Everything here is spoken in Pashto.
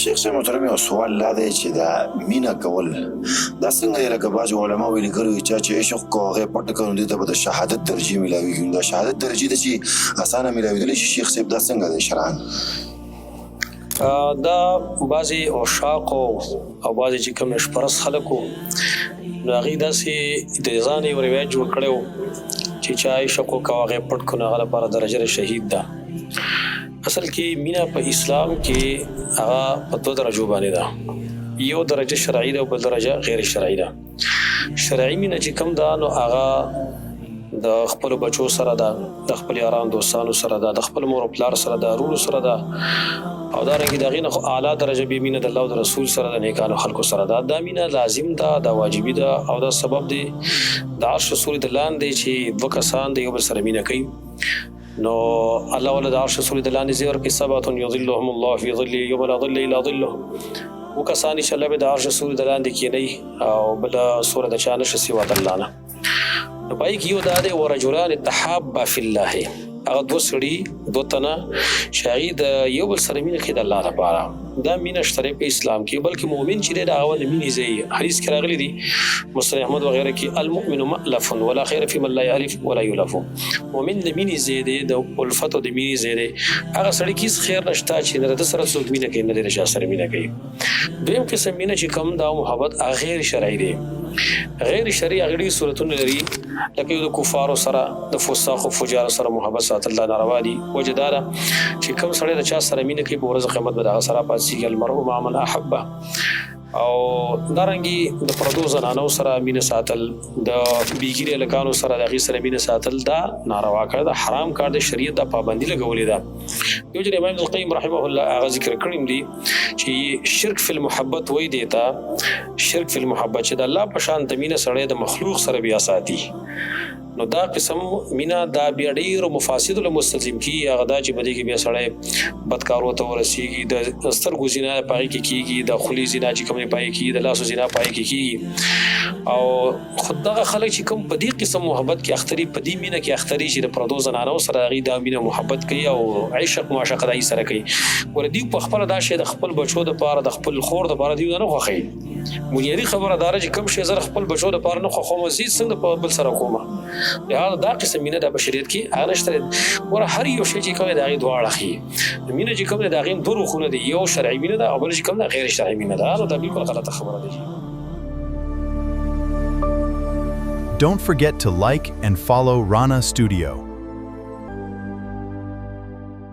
شیخ صاحب محترم یو سوال لا دی چې دا مینه کول دا څنګه دی لکه بعض علما ویلي کړي چا چې عشق کو هغه پټ کړو دي ته به د شهادت درجه ملاویږي دا شهادت درجه د چې اسانه ملاویدلی شي شیخ صاحب دا څنګه دی شرعاً دا بعضې عشاق او بعضې چې کوم نشپرست خلک وو نو هغوی داسې د ځان یو روایت جوړ کړی و چې چا عشق وکړو هغه یې پټ کړو نو هغه لپاره درجه شهید ده. اصل کې مینه په اسلام کې هغه په دوه درجو باندې ده، یو درجه شرعي ده او بل درجه غیر شرعي ده. شرعي مینه چې کوم ده نو هغه د خپل بچو سره ده، د خپل یاران دوستانو سره ده، د خپل مور او پلار سره ده، ورونو سره ده، او دارنګه د هغې نه خو اعلی درجه به مینه د الله او د رسول سره د نیکانو خلکو سره ده. دا مینه لازم ده، دا واجبي ده او دا سبب دی د عرش رسول د لاندې چې دوه کسان د یو بل سره مینه کوي نو الله ولا د عرش رسول د لاندې ذکر کې سبعة یظلهم الله فی ظله یوم لا ظل الا ظله، وکسان چې الله به د عرش رسول د لاندې کېنی او بل سوره د چا نشي سوا د الله نه. نو پای کې یو دا دی ورجلان تحابا فی الله، هغه دوه سړي دوه تنه چې هغوی د یو بل سره مینه کوي د الله لپاره. دا مینه شته په اسلام کې، بلکې مؤمن چې دی د هغه د مینې ځای حدیث کې راغلی دی مسلم احمد وغیره کې المؤمن مألف ولا خیر فی من لا یألف ولا یؤلف. مؤمن د مینې ځای دی، د الفت او د مینې ځای دی. هغه سړي کې هېڅ خیر نشته چې نه د سره څوک مینه کوي نه د چا سره مینه کوي. دویم قسم مینه چې کوم دا محبت هغه غیر شرعي دی. غیر شرعي هغه ډېر صورتونه لري، لکه یو د کفارو سره د فساق او فجار سره محبت ساتل دا ناروا دي. وجه دا ده چې کوم سړی د چا سره مینه کوي په ورځ قیامت به د هغه سره پاتېږي المرء مع من احبه. او دارنګې د پردو زنانو سره مینه ساتل، د بیګیري هلکانو سره د هغې سره مینه ساتل دا ناروا کار ده، حرام کار ده، شریعت دا پابندي لګولې ده. یو ځل امام القیم رحمه الله هغه ذکر کړی دي چې شرک فی المحبت وایي دی ته شرک فی المحبت چې د الله په شان د مینه سړی د مخلوق سره بیا ساتي نو دا قسم مینه دا بیا ډېرو مفاسدو له مستلزم کېږي. هغه دا چې په دې کې بیا سړی بدکارو ته ورسېږي، د سترګو زنا په هغې کې کېږي، د خولې زنا چې کوم په هغې کېږي، د لاسو زنا په هغې کې کېږي. او خو دغه خلک چې کوم په دې قسم محبت کې اختري، په دې مینه کې اختري چې د پردو زنانو سره هغوی دا مینه محبت کوي او عشق معشقه د هغوی سره کوي. ګوره دوی په خپله دا شی د خپل بچو دپاره د خپل خور دپاره دوی نه خوښوي. بنیادي خبره دا ده چې کوم شی زه د خپل بچو دپاره نه خوښوم زه څنګه په بل سره کومه. لهذا دا قسم مینه د بشریت کې هغه نشته. ګوره هر یو شی چې کوم دی د هغې دوه اړخ یي. مینه چې کوم دی د هغې دوه روخونه دي، یو شرعي مینه ده او بل چې کوم ده غیر شرعي مینه ده. نو دا بلکل غلطه خبره ده. Don't forget to like and follow Rana Studio.